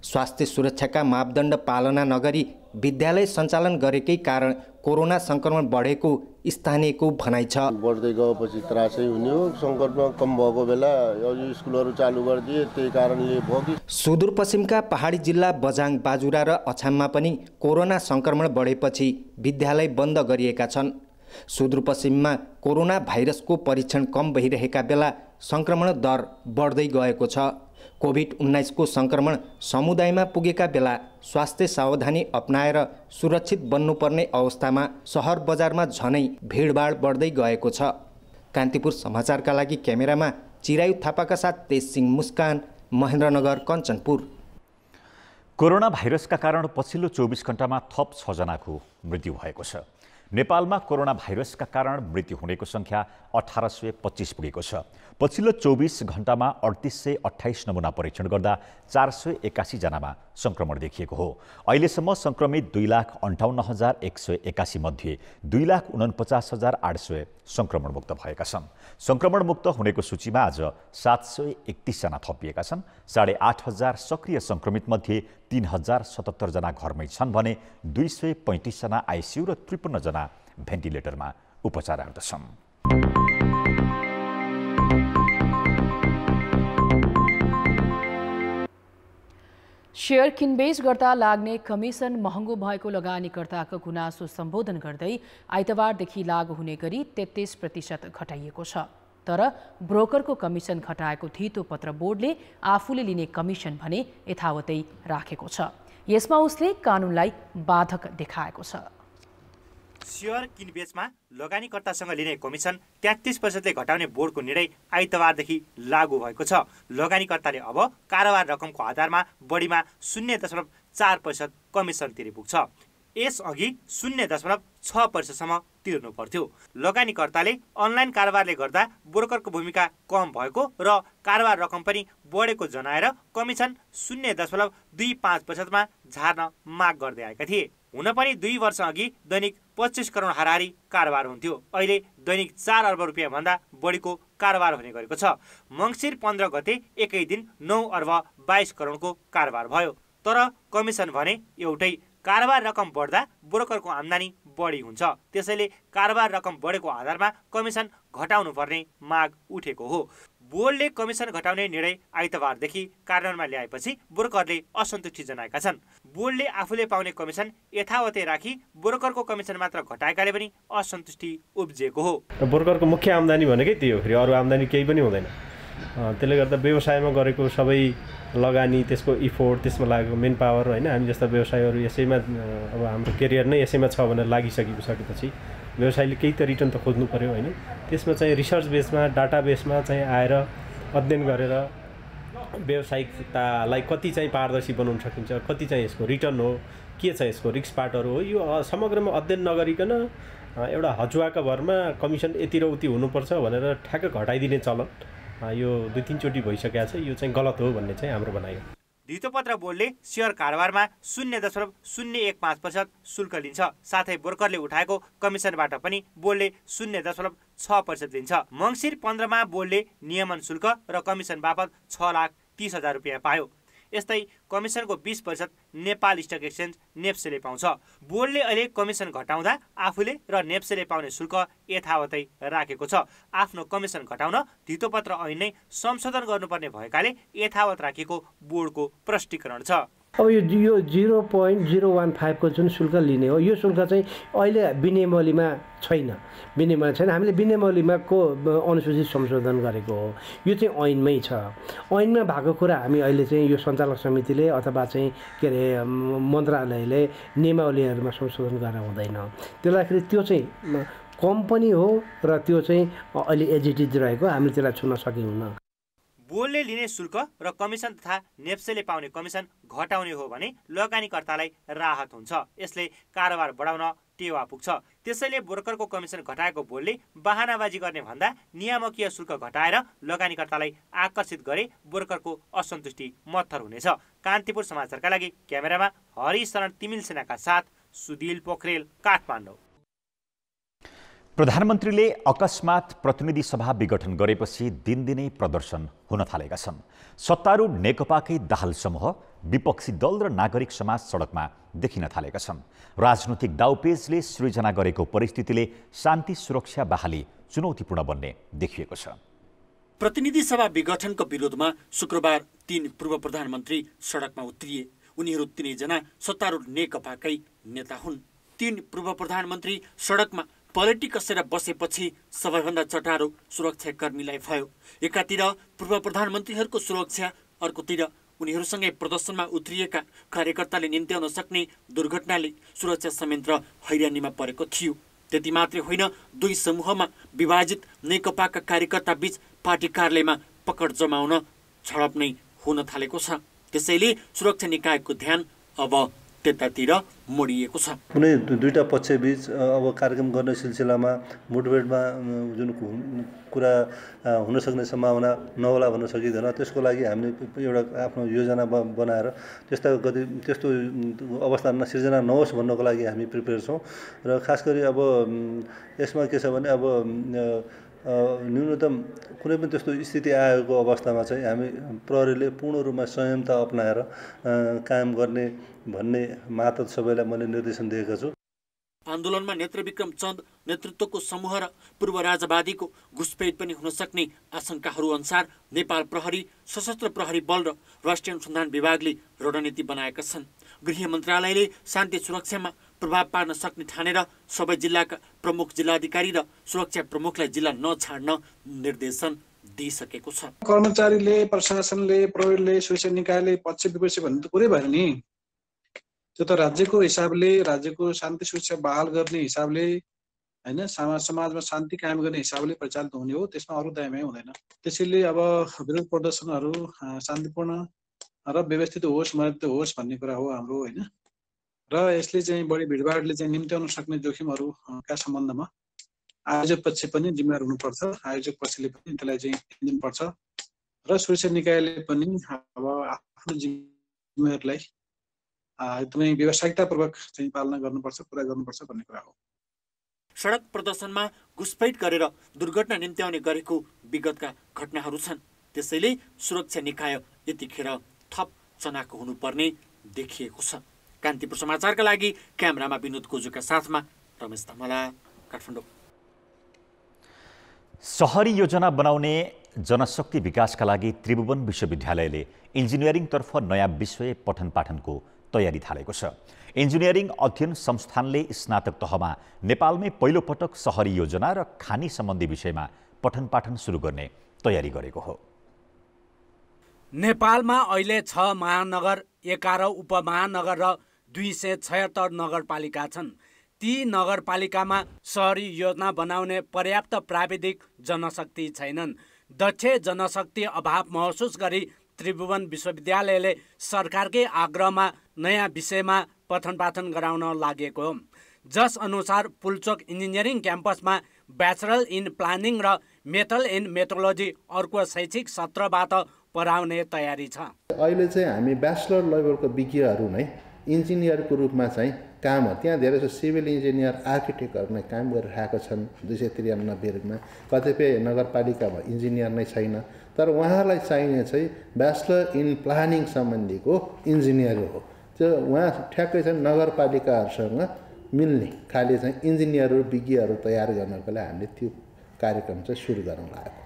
स्वास्थ्य सुरक्षाका मापदण्ड पालना नगरी विद्यालय सञ्चालन गरेकै कारण कोरोना संक्रमण बढेको स्थानीयको भनाइ छ। बढ्दै गएपछि त्रासै हुने हो। संक्रमण कम भएको बेला यो स्कुलहरू चालु गरिदिए, त्यही कारणले भयो कि। सुदूरपश्चिमका पहाडी जिल्ला बझाङ, बाजुरा र अछाममा पनि कोरोना संक्रमण बढेपछि विद्यालय बन्द गरिएका छन्। सुदूरपश्चिममा कोरोना भाइरसको परीक्षण कम भइरहेका बेला संक्रमण दर बढ्दै गएको छ। कोभिड-19 को संक्रमण समुदायमा पुगेका बेला स्वास्थ्य सावधानी अपनाएर सुरक्षित बन्नुपर्ने अवस्थामा सहर बजारमा झनै भिडभाड बढ्दै गएको छ। कान्तिपुर समाचारका लागि क्यामेरामा चिरायु थापाका साथ तेजसिंह मुस्कान, महेन्द्रनगर, कञ्चनपुर। कोरोना भाइरसका कारण पछिल्लो 24 घण्टामा थप 6 जनाको मृत्यु भएको छ। नेपालमा कोरोना भाइरसका कारण मृत्यु हुनेको संख्या 1825 पुगेको छ। पछिल्लो 24 घण्टामा 3828 नमुना परीक्षण गर्दा 481 जनामा संक्रमण देखिएको हो। अहिलेसम्म संक्रमित 2,58,181 मध्ये 2,49,800 संक्रमण मुक्त भएका छन्। संक्रमण मुक्त हुनेको सूचीमा आज 731 जना थपिएका छन्। 8,500 सक्रिय संक्रमित मध्ये 3,077 जना घरमै छन् भने 235 जना आइसियु र 53 जना भेन्टिलेटरमा उपचाररत छन्। शेयर किनबेच गर्दा लाग्ने कमिसन महँगो भएको लगानीकर्ताको गुनासो सम्बोधन गर्दै आइतबारदेखि लागू हुने गरी 33% घटाइएको छ। तर ब्रोकरको कमिसन घटाएको धितो पत्र बोर्डले आफूले लिने कमिसन भने यथावतै राखेको छ। यसमा उसले कानुनलाई बाधक देखाएको छ। शेयर किनबेचमा लगानीकर्तासँग लिने कमिसन 33% घटाउने बोर्डको निर्णय आइतबारदेखि लागू भएको छ। लगानीकर्ताले अब कारोबार रकमको आधारमा बढीमा 0.4% कमिसन तिरे पुग्छ। यसअघि 0.6%सम्म तिर्नु पर्थ्यो। लगानीकर्ताले अनलाइन कारोबारले गर्दा ब्रोकरको भूमिका कम भएको र कारोबार रकम पनि बढेको जनाएर कमिसन 0.25%मा झार्न माग गर्दै आएका थिए। हुन पनि 2 वर्ष अघि दैनिक 25 करोड हाराहारी कारोबार हुन्थ्यो। अहिले दैनिक 4 अर्ब रुपियाँ भन्दा बढीको कारोबार हुने गरेको छ। मङ्सिर 15 गते एकै दिन 9 अर्ब 22 करोडको कारोबार भयो। तर कमिसन भने एउटै। कारोबार रकम बढ्दा ब्रोकरको आम्दानी बढी हुन्छ। त्यसैले कारोबार रकम बढेको आधारमा कमिसन घटाउनु पर्ने माग उठेको हो। बोर्डले कमिसन घटाउने निर्णय आइतबारदेखि कार्यान्वयनमा ल्याएपछि ब्रोकरले असन्तुष्टि जनाएका छन्। बोर्डले आफूले पाउने कमिसन यथावतै राखी ब्रोकरको कमिसन मात्र घटाएकाले पनि असन्तुष्टि उब्जिएको हो। ब्रोकरको मुख्य आम्दानी भनेकै त्यही हो, फेरि अरू आम्दानी केही पनि हुँदैन। त्यसले गर्दा व्यवसायमा गरेको सबै लगानी, त्यसको इफोर्ट, त्यसमा लागेको मेन पावर होइन, हामी जस्ता व्यवसायहरू यसैमा अब हाम्रो करियर नै यसैमा छ भनेर लागिसकेपछि व्यवसायले केही त रिटर्न त खोज्नु पर्यो होइन। त्यसमा चाहिँ रिसर्च बेसमा, डाटा बेसमा चाहिँ आएर अध्ययन गरेर व्यावसायिकतालाई कति चाहिँ पारदर्शी बनाउन सकिन्छ, कति चाहिँ यसको रिटर्न हो, के छ यसको रिस्क पार्टहरू हो, यो समग्रमा अध्ययन नगरिकन एउटा हजुवाका भरमा कमिसन यति र उति हुनुपर्छ भनेर ठ्याक्क घटाइदिने चलन यो 2-3 चोटि भइसकेको छ। यो चाहिँ गलत हो भन्ने चाहिँ हाम्रो भनाइ हो। धितोपत्र बोर्डले शेयर कारोबारमा 0.015% शुल्क लिन्छ। साथै ब्रोकरले उठाएको कमिसनबाट पनि बोर्डले 0.6% लिन्छ। मङ्सिर 15 मा बोर्डले नियमन शुल्क र कमिसन बापत 6,30,000 रुपियाँ पायो। यस्तै कमिसनको 20% नेपाल स्टक एक्सचेन्ज नेप्सेले पाउँछ। बोर्डले अहिले कमिसन घटाउँदा आफूले र नेप्सेले पाउने शुल्क यथावतै राखेको छ। आफ्नो कमिसन घटाउन धितोपत्र ऐन नै संशोधन गर्नुपर्ने भएकाले यथावत राखेको बोर्डको प्रष्टीकरण छ। अब यो 0.015 को जुन शुल्क लिने हो, यो शुल्क चाहिँ अहिले विनियमावलीमा छैन। हामीले विनियमावलीमा को अनुसूची संशोधन गरेको हो। यो चाहिँ ऐनमै छ। ऐनमा भएको कुरा हामी अहिले चाहिँ यो सञ्चालक समितिले अथवा चाहिँ के अरे मन्त्रालयले नियमावलीहरूमा संशोधन गरेर हुँदैन। त्यसलाई त्यो चाहिँ कम्पनी हो र त्यो चाहिँ अहिले एजिटेड रहेको, हामीले त्यसलाई छुन सकिँदैन। बोर्डले लिने शुल्क र कमिसन तथा नेप्सेले पाउने कमिसन घटाउने हो भने लगानीकर्तालाई राहत हुन्छ। यसले कारोबार बढाउन टेवा पुग्छ। त्यसैले ब्रोकरको कमिसन घटाएको बोर्डले बहानाबाजी गर्ने भन्दा नियामकीय शुल्क घटाएर लगानीकर्तालाई आकर्षित गरे ब्रोकरको असन्तुष्टि मत्थर हुनेछ। कान्तिपुर समाचारका लागि क्यामेरामा हरिशरण तिमिल सेनाका साथ सुदिल पोखरेल, काठमाडौँ। प्रधानमन्त्रीले अकस्मात प्रतिनिधि सभा विघटन गरेपछि दिनदिनै प्रदर्शन हुन थालेका छन्। सत्तारूढ नेकपाकै दाहाल समूह, विपक्षी दल र नागरिक समाज सडकमा देखिन थालेका छन्। राजनैतिक दाउपेचले सृजना गरेको परिस्थितिले शान्ति सुरक्षा बहाली चुनौतीपूर्ण बन्ने देखिएको छ। प्रतिनिधि सभा विघटनको विरोधमा शुक्रबार 3 पूर्व प्रधानमन्त्री सडकमा उत्रिए। उनीहरू तीनैजना सत्तारूढ नेकपाकै नेता हुन्। 3 पूर्व प्रधानमन्त्री सडकमा पलेटी कसेर बसेपछि सबैभन्दा चटारो सुरक्षाकर्मीलाई भयो। एकातिर पूर्व प्रधानमन्त्रीहरूको सुरक्षा, अर्कोतिर उनीहरूसँगै प्रदर्शनमा उत्रिएका कार्यकर्ताले निम्त्याउन सक्ने दुर्घटनाले सुरक्षा संयन्त्र हैरानीमा परेको थियो। त्यति मात्रै होइन, दुई समूहमा विभाजित नेकपाका कार्यकर्ता बीच पार्टी कार्यालयमा पकड जमाउन झडप नै हुन थालेको छ। त्यसैले सुरक्षा निकायको ध्यान अब त्यतातिर मोडिएको छ। कुनै दुईटा पक्षबीच अब कार्यक्रम गर्ने सिलसिलामा मुठभेडमा जुन कुरा हुन सक्ने सम्भावना नहोला भन्न सकिँदैन। त्यसको लागि हामीले एउटा आफ्नो योजना बनाएर त्यस्तो अवस्था सिर्जना नहोस् भन्नको लागि हामी प्रिपेयर छौँ। र खास गरी अब यसमा के छ भने अब न्यूनतम कुनै पनि त्यस्तो स्थिति आएको अवस्थामा चाहिँ हामी प्रहरीले पूर्ण रूपमा संयमता अपनाएर काम गर्ने भन्ने मातहत सबैलाई मैले निर्देशन दिएको छु। आन्दोलनमा नेत्रविक्रम चन्द नेतृत्वको समूह र पूर्व राजावादीको घुसपैठ पनि हुन सक्ने आशंकाहरू अनुसार नेपाल प्रहरी, सशस्त्र प्रहरी बल र राष्ट्रिय अनुसन्धान विभागले रणनीति बनाएका छन्। गृह मन्त्रालयले शान्ति सुरक्षामा प्रभाव पार्न सक्ने ठानेर सबै जिल्लाका प्रमुख जिल्लाधिकारी र सुरक्षा प्रमुखलाई जिल्ला नछाड्न निर्देशन दिइसकेको छ। कर्मचारीले, प्रशासनले, प्रहरीले, सुरक्षा निकायले पक्ष विपक्ष भन्ने त कुरै भएन नि। त्यो त राज्यको हिसाबले, राज्यको शान्ति सुरक्षा बहाल गर्ने हिसाबले हैन, समाजमा शान्ति कायम गर्ने हिसाबले परिचालित हुने हो। त्यसमा अरू दायमै हुँदैन। त्यसैले अब विरोध प्रदर्शनहरू शान्तिपूर्ण र व्यवस्थित होस्, मर्यादित होस् भन्ने कुरा हो हाम्रो हैन। र यसले चाहिँ बढी भिडभाडले चाहिँ निम्त्याउन सक्ने जोखिमहरूका सम्बन्धमा आयोजक पक्ष पनि जिम्मेवार हुनुपर्छ। आयोजक पक्षले पनि त्यसलाई चाहिँ दिनुपर्छ र सुरक्षा निकायले पनि अब आफ्नो जिम्मेवारीलाई एकदमै व्यावसायिकतापूर्वक चाहिँ पालना गर्नुपर्छ, पुरा गर्नुपर्छ भन्ने कुरा हो। सडक प्रदर्शनमा घुसपैठ गरेर दुर्घटना निम्त्याउने गरेको विगतका घटनाहरू छन्। त्यसैले सुरक्षा निकाय यतिखेर थप चनाखो हुनुपर्ने देखिएको छ। कान्तिपुर समाचारका लागि क्यामेरामा विनोद कोजुका साथमा रमेश धमला, काठमाडौँ। सहरी योजना बनाउने जनशक्ति विकासका लागि त्रिभुवन विश्वविद्यालयले इन्जिनियरिङतर्फ नयाँ विषय पठन पाठनको तयारी थालेको छ। इन्जिनियरिङ अध्ययन संस्थानले स्नातक तहमा नेपालमै पहिलोपटक सहरी योजना र खानी सम्बन्धी विषयमा पठन पाठन सुरु गर्ने तयारी गरेको हो। नेपालमा अहिले 6 महानगर, 11 उपमहानगर र 276 नगरपालिका छन्। ती नगरपालिकामा सहरी योजना बनाउने पर्याप्त प्राविधिक जनशक्ति छैनन्। दक्ष जनशक्ति अभाव महसुस गरी त्रिभुवन विश्वविद्यालयले सरकारकै आग्रहमा नयाँ विषयमा पठन पाठन गराउन लागेको हो। जस अनुसार पुल्चोक इन्जिनियरिङ क्याम्पसमा ब्याचलर इन प्लानिङ र मेथड इन मेथोलोजी अर्को शैक्षिक सत्रबाट पढाउने तयारी छ। अहिले चाहिँ हामी ब्याचलर लेभलको विज्ञहरू नै इन्जिनियरको रूपमा चाहिँ कामहरू त्यहाँ धेरै जसो सिभिल इन्जिनियर, आर्किटेक्टहरू नै काम गरिरहेका छन्। 293 मा कतिपय नगरपालिकामा इन्जिनियर नै छैन, तर उहाँलाई चाहिने चाहिँ ब्याचलर इन प्लानिङ सम्बन्धीको इन्जिनियर हो। त्यो उहाँ ठ्याक्कै चाहिँ नगरपालिकाहरूसँग मिल्ने खालि चाहिँ इन्जिनियरहरू विज्ञहरू तयार गर्नको लागि हामीले त्यो कार्यक्रम चाहिँ सुरु गर्न लागेको।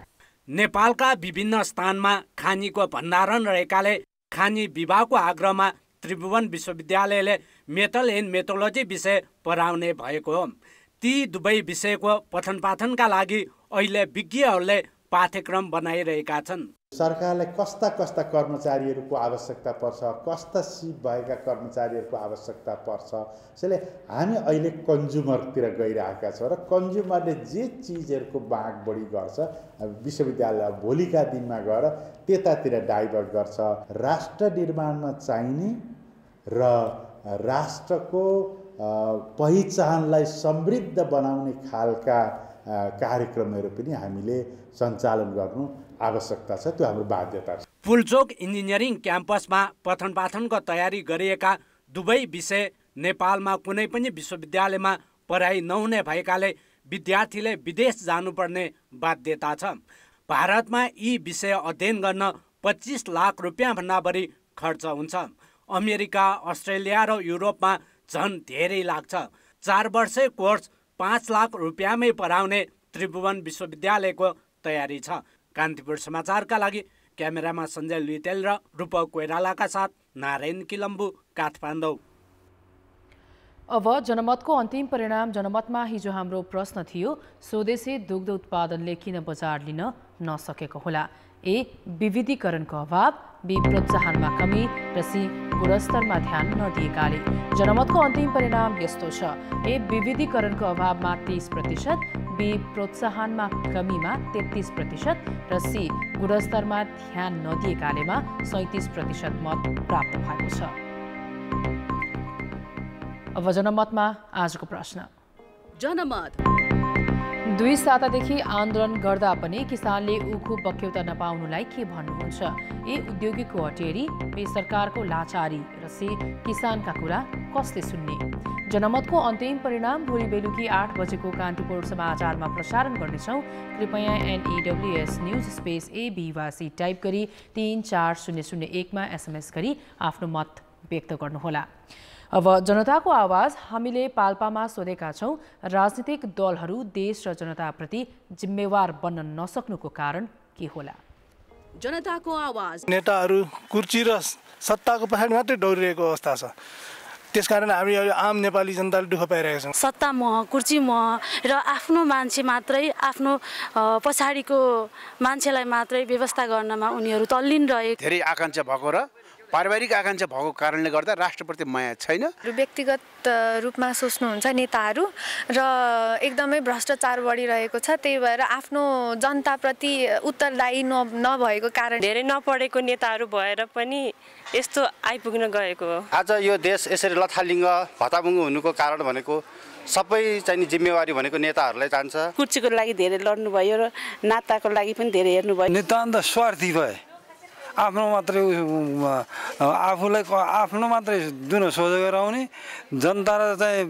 नेपालका विभिन्न स्थानमा खानीको भण्डारण रहेकाले खानी विभागको आग्रहमा त्रिभुवन विश्वविद्यालयले मेटल एन्ड मेटोलोजी विषय पढाउने भएको हो। ती दुवै विषयको पठन पाठनका लागि अहिले विज्ञहरूले पाठ्यक्रम बनाइरहेका छन्। सरकारलाई कस्ता कस्ता कर्मचारीहरूको आवश्यकता पर्छ, कस्ता सिप भएका कर्मचारीहरूको आवश्यकता पर्छ, त्यसैले हामी अहिले कन्ज्युमरतिर गइरहेका छौँ र कन्ज्युमरले जे चिजहरूको माग बढी गर्छ विश्वविद्यालय भोलिका दिनमा गएर त्यतातिर डाइभर्ट गर्छ। राष्ट्र निर्माणमा चाहिने र राष्ट्रको पहिचानलाई समृद्ध बनाउने खालका कार्यक्रमहरू पनि हामीले सञ्चालन गर्नु आवश्यकता छ, त्यो हाम्रो बाध्यता छ। फुलचोक इन्जिनियरिङ क्याम्पसमा पठन पाठनको तयारी गरिएका दुवै विषय नेपालमा कुनै पनि विश्वविद्यालयमा पढाइ नहुने भएकाले विद्यार्थीले विदेश जानुपर्ने बाध्यता छ। भारतमा यी विषय अध्ययन गर्न 25 लाख रुपियाँभन्दा बढी खर्च हुन्छ। अमेरिका, अस्ट्रेलिया र युरोपमा झन् धेरै लाग्छ। 4 वर्षे कोर्स 5 लाख रुपियाँमै पढाउने त्रिभुवन विश्वविद्यालयको तयारी छ। कान्तिपुर समाचारका लागि क्यामेरामा सञ्जय लुइटेल र रूपक कोइरालाका साथ नारायण किलम्बु, काठमाडौँ। अब जनमतको अन्तिम परिणाम। जनमतमा हिजो हाम्रो प्रश्न थियो, स्वदेशी दुग्ध उत्पादनले किन बजार लिन नसकेको होला? ए, विविधीकरणको अभाव, बी, प्रोत्साहनमा कमी र सी, गुणस्तरमा ध्यान नदिएकाले। जनमतको अन्तिम परिणाम यस्तो छ, ए, विविधीकरणको अभावमा 30%, बी, प्रोत्साहनमा कमीमा 33% र सी, गुणस्तरमा ध्यान नदिएकालेमा 37% मत प्राप्त भएको छ। अब जनमतमा आजको प्रश्न। जनमत 2 सातादेखि आन्दोलन गर्दा पनि किसानले उखु बक्यौता नपाउनुलाई के भन्नुहुन्छ? ए, उद्योगीको अटेरी, बी, सरकारको लाचारी र सी, किसानका कुरा कसले सुन्ने? जनमतको अन्तिम परिणाम भोलि बेलुकी 8 बजेको कान्तिपुर समाचारमा प्रसारण गर्नेछौँ। कृपया NEWS news space ABYC type गरी 34001 मा SMS गरी आफ्नो मत व्यक्त गर्नुहोला। अब जनताको आवाज। हामीले पाल्पामा सोधेका छौँ, राजनीतिक दलहरू देश र जनताप्रति जिम्मेवार बन्न नसक्नुको कारण के होला? जनताको आवाज। नेताहरू कुर्सी र सत्ताको पछाडि मात्रै दौडिरहेको अवस्था छ, त्यसकारण हामी आम नेपाली जनताले दुःख पाइरहेका छौँ। सत्ता मोह, कुर्सी मोह र आफ्नो मान्छे मात्रै, आफ्नो पछाडिको मान्छेलाई मात्रै व्यवस्था गर्नमा उनीहरू तल्लीन रहे। धेरै आकाङ्क्षा भएको र पारिवारिक आकाङ्क्षा भएको कारणले गर्दा राष्ट्रप्रति माया छैन। व्यक्तिगत रूपमा सोच्नुहुन्छ नेताहरू र एकदमै भ्रष्टाचार बढिरहेको छ, त्यही भएर आफ्नो जनताप्रति उत्तरदायी नभएको कारण धेरै नपढेको नेताहरू भएर पनि यस्तो आइपुग्न गएको हो। आज यो देश यसरी लथालिङ्ग भताभुङ्ग हुनुको कारण भनेको सबै चाहिँ जिम्मेवारी भनेको नेताहरूलाई जान्छ। कुर्सीको लागि धेरै लड्नुभयो र नाताको लागि पनि धेरै हेर्नुभयो। नेता अन्त स्वार्थी भए, आफ्नो मात्रै आफूलाई आफ्नो मात्रै जुन सोच गराउने, जनता र चाहिँ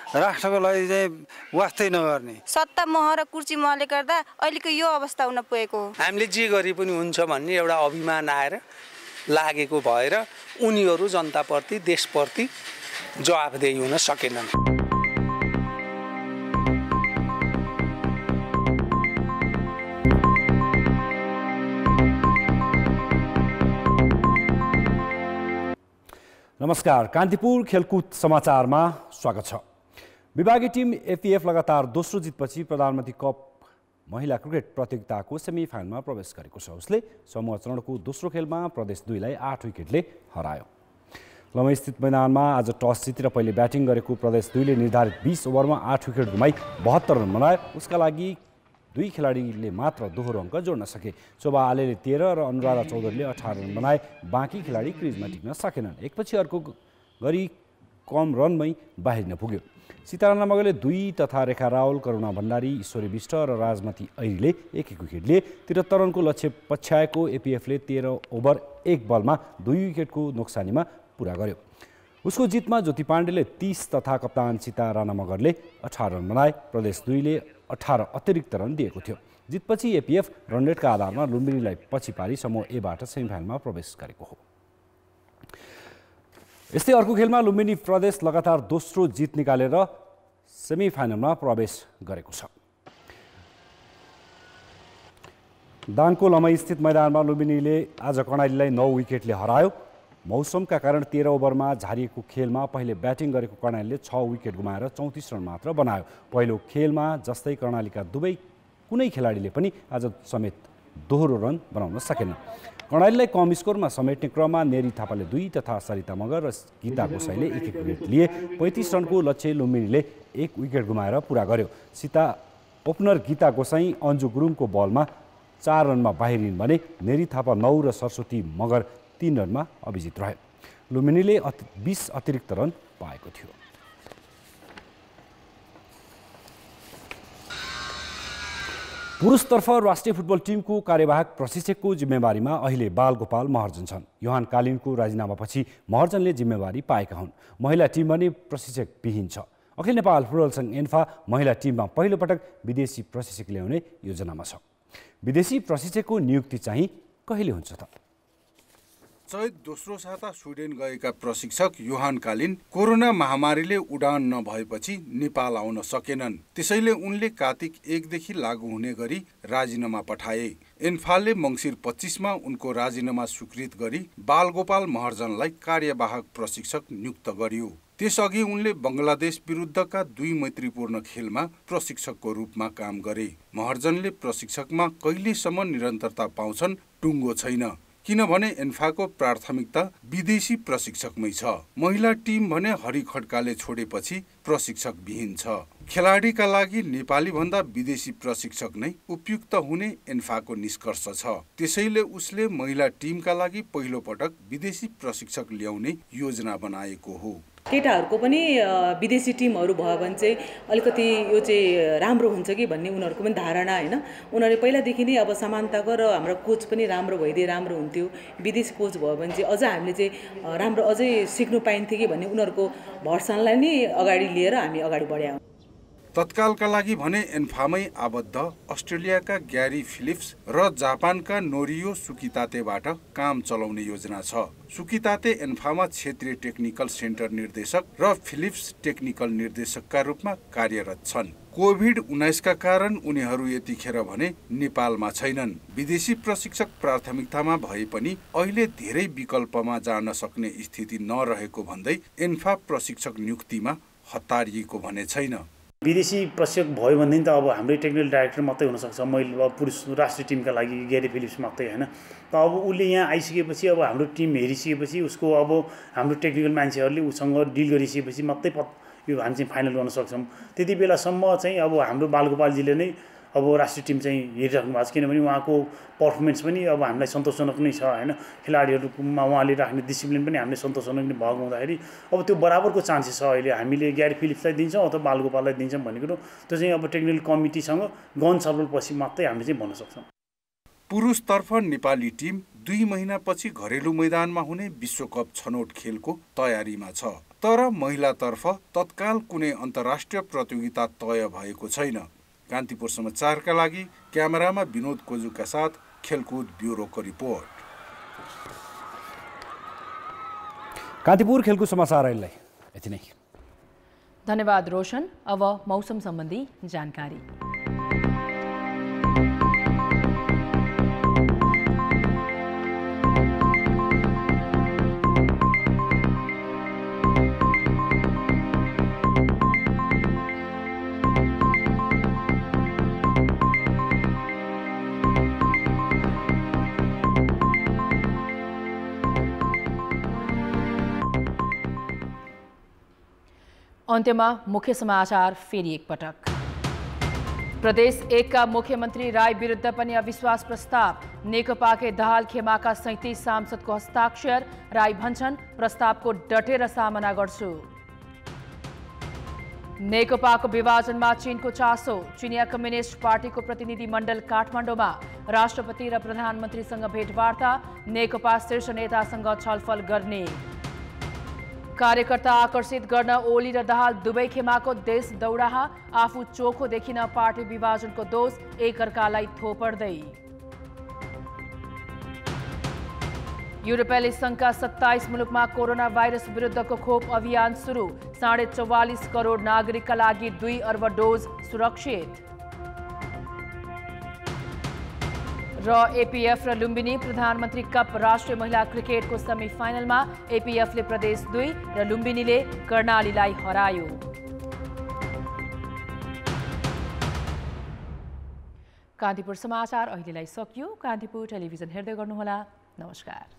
राष्ट्रको लागि चाहिँ वास्तै नगर्ने। सत्ता मोह र कुर्सी मोहले गर्दा अहिलेको यो अवस्था हुन पुगेको हो। हामीले जे गरे पनि हुन्छ भन्ने एउटा अभिमान आएर लागेको भएर उनीहरू जनताप्रति, देशप्रति जवाफदेही हुन सकेनन्। नमस्कार, कान्तिपुर खेलकुद समाचारमा स्वागत छ। विभागीय टिम APF लगातार दोस्रो जितपछि प्रधानमन्त्री कप महिला क्रिकेट प्रतियोगिताको सेमिफाइनलमा प्रवेश गरेको छ। उसले समूह चरणको दोस्रो खेलमा प्रदेश 2 लाई 8 विकेटले हरायो। लमैस्थित मैदानमा आज टस जितेर पहिले ब्याटिङ गरेको प्रदेश 2 ले निर्धारित 20 ओभरमा 8 विकेट गुमाई 72 रन बनायो। उसका लागि 2 खेलाडीले मात्र दोहोरो अङ्क जोड्न सके। शोभा आलेले 13 र अनुराधा चौधरीले 18 रन बनाए। बाँकी खेलाडी क्रिजमा टिक्न सकेनन्। एकपछि अर्को गरी कम रनमै बाहिरिन पुग्यो। सीताराम मगरले 2 तथा रेखा रावल, करुणा भण्डारी, ईश्वरी विष्ट र राजमती ऐरीले 1-1 विकेट लिए। 73 रनको लक्ष्य पछ्याएको APFले 13 ओभर 1 बलमा 2 विकेटको नोक्सानीमा पुरा गर्यो। उसको जितमा ज्योति पाण्डेले 30 तथा कप्तान सीता राणा मगरले 18 रन बनाए। प्रदेश 2 ले 18 अतिरिक्त रन दिएको थियो। जितपछि एपीएफ रनरेटका आधारमा लुम्बिनीलाई पछि पारी समूह एबाट सेमिफाइनलमा प्रवेश गरेको हो। यस्तै अर्को खेलमा लुम्बिनी प्रदेश लगातार दोस्रो जित निकालेर सेमिफाइनलमा प्रवेश गरेको छ। दाङको लमई स्थित मैदानमा लुम्बिनीले आज कर्णालीलाई 9 विकेटले हरायो। मौसमका कारण 13 ओभरमा झारिएको खेलमा पहिले ब्याटिङ गरेको कर्णालीले 6 विकेट गुमाएर 34 रन मात्र बनायो। पहिलो खेलमा जस्तै कर्णालीका कुनै खेलाडीले पनि आज समेत दोहोरो रन बनाउन सकेन। कर्णालीलाई कम स्कोरमा समेट्ने क्रममा नेरी थापाले 2 तथा सरिता मगर र गीता गोसाईले 1 विकेट लिए। 35 रनको लक्ष्य लुम्बिनीले 1 विकेट गुमाएर पुरा गर्यो। ओपनर गीता गोसाई अन्जु गुरुङको बलमा 4 रनमा बाहिरिन् भने नेरी थापा 9 र सरस्वती मगर 3 रनमा अभिजित रहे। लुम्बिनीले 20 अतिरिक्त रन पाएको थियो। पुरुषतर्फ राष्ट्रिय फुटबल टिमको कार्यवाहक प्रशिक्षकको जिम्मेवारीमा अहिले बालगोपाल महर्जन छन्। योहान कालिनको राजीनामापछि महर्जनले जिम्मेवारी पाएका हुन्। महिला टिम भने प्रशिक्षक विहीन छ। अखिल नेपाल फुटबल संघ एन्फा महिला टिममा पहिलोपटक विदेशी प्रशिक्षक ल्याउने योजनामा छ। विदेशी प्रशिक्षकको नियुक्ति चाहिँ कहिले हुन्छ त? चैत दोस्रो साता स्विडेन गएका प्रशिक्षक योहान कालिन कोरोना महामारीले उडान नभएपछि नेपाल आउन सकेनन्। त्यसैले उनले कार्तिक 1 देखि लागू हुने गरी राजीनामा पठाए। एन्फाले मङ्सिर 25 मा उनको राजीनामा स्वीकृत गरी बालगोपाल महर्जनलाई कार्यवाहक प्रशिक्षक नियुक्त गर्यो। त्यसअघि उनले बङ्गलादेश विरुद्धका 2 मैत्रीपूर्ण खेलमा प्रशिक्षकको रूपमा काम गरे। महर्जनले प्रशिक्षकमा कहिलेसम्म निरन्तरता पाउँछन् टुङ्गो छैन, किनभने एन्फाको प्राथमिकता विदेशी प्रशिक्षकमै छ। महिला टिम भने हरि खड्काले छोडेपछि प्रशिक्षक विहीन छ। खेलाडीका लागि नेपाली भन्दा विदेशी प्रशिक्षक नै उपयुक्त हुने एन्फाको निष्कर्ष छ। त्यसैले उसले महिला टिमका लागि पहिलो पटक विदेशी प्रशिक्षक ल्याउने योजना बनाएको हो। केटाहरूको पनि विदेशी टिमहरू भयो भने चाहिँ अलिकति यो चाहिँ राम्रो हुन्छ कि भन्ने उनीहरूको पनि धारणा होइन। उनीहरूले पहिलादेखि नै अब समानताको र हाम्रो कोच पनि राम्रो भइदिए राम्रो हुन्थ्यो, विदेशी कोच भयो भने चाहिँ अझ हामीले चाहिँ राम्रो अझै सिक्नु पाइन्थ्यो कि भन्ने उनीहरूको भर्सनलाई नै अगाडि लिएर हामी अगाडि बढ्यौँ। तत्कालका लागि भने एन्फामै आबद्ध अस्ट्रेलियाका ग्यारी फिलिप्स र जापानका नोरियो सुकितातेबाट काम चलाउने योजना छ। सुकिताते एन्फामा क्षेत्रीय टेक्निकल सेन्टर निर्देशक र फिलिप्स टेक्निकल निर्देशकका रूपमा कार्यरत छन्। कोभिड-19 का कारण उनीहरू यतिखेर भने नेपालमा छैनन्। विदेशी प्रशिक्षक प्राथमिकतामा भए पनि अहिले धेरै विकल्पमा जान सक्ने स्थिति नरहेको भन्दै एन्फा प्रशिक्षक नियुक्तिमा हतारिएको भने छैन। विदेशी प्रशिक्षक भयो भनेदेखि त अब हाम्रै टेक्निकल डाइरेक्टर मात्रै हुनसक्छ। मैले अब पुरुष राष्ट्रिय टिमका लागि ग्यारी फिलिप्स मात्रै होइन। त अब उसले यहाँ आइसकेपछि अब हाम्रो टिम हेरिसकेपछि उसको अब हाम्रो टेक्निकल मान्छेहरूले उसँग डिल गरिसकेपछि मात्रै यो हामी चाहिँ फाइनल गर्न सक्छौँ। त्यति बेलासम्म चाहिँ अब हाम्रो बालगोपालजीले नै अब राष्ट्रिय टिम चाहिँ हेरिराख्नु भएको छ, किनभने उहाँको पर्फर्मेन्स पनि अब हामीलाई सन्तोषजनक नै छ होइन। खेलाडीहरूमा उहाँले राख्ने डिसिप्लिन पनि हामीले सन्तोषजनक नै भएको हुँदाखेरि अब त्यो बराबरको चान्सेस छ। अहिले हामीले ग्यारी फिलिप्सलाई दिन्छौँ अथवा बालगोपाललाई दिन्छौँ भन्ने कुरो त्यो चाहिँ अब टेक्निकल कमिटीसँग गहन छलफलपछि मात्रै हामीले चाहिँ भन्न सक्छौँ। पुरुषतर्फ नेपाली टिम 2 महिनापछि घरेलु मैदानमा हुने विश्वकप छनौट खेलको तयारीमा छ। तर महिलातर्फ तत्काल कुनै अन्तर्राष्ट्रिय प्रतियोगिता तय भएको छैन। कान्तिपुर समाचारका लागि क्यामेरामा विनोद कोजुका साथ खेलकुद ब्युरोको रिपोर्ट। कान्तिपुर खेलकुद समाचार अहिले यति नै। धन्यवाद रोशन। अब मौसम सम्बन्धी जानकारी। अन्त्यमा मुख्य समाचार फेरि एकपटक। प्रदेश 1 का मुख्यमंत्री राय विरुद्ध पनि अविश्वास प्रस्ताव। नेकपाकै दाहाल खेमाका 37 सांसदको हस्ताक्षर। राय भन्छन् प्रस्तावको डटेर सामना गर्छु। नेकपाको विभाजनमा चीनको चासो। चिनिया कम्युनिस्ट पार्टीको प्रतिनिधि मण्डल काठमाडौँमा। राष्ट्रपति र प्रधानमन्त्रीसँग भेटवार्ता। नेकपा शीर्ष नेतासँग छलफल गर्ने। कार्यकर्ता आकर्षित गर्न ओली र दाहाल दुवै खेमाको देश दौडाहा, आफू चोखो देखिन पार्टी विभाजनको दोष एकअर्कालाई थोपर्दै। युरोपेली संघका 27 मुलुकमा कोरोना भाइरस विरुद्धको खोप अभियान सुरु, 44.5 करोड नागरिकका लागि 2 अर्ब डोज सुरक्षित। र एपीएफ र लुम्बिनी प्रधानमन्त्री कप राष्ट्रिय महिला क्रिकेटको सेमिफाइनलमा एपीएफले प्रदेश 2 र लुम्बिनीले कर्णालीलाई हरायो। कान्तिपुर समाचार अहिलेलाई सकियो। कान्तिपुर टेलिभिजन हेर्दै गर्नुहोला। नमस्कार।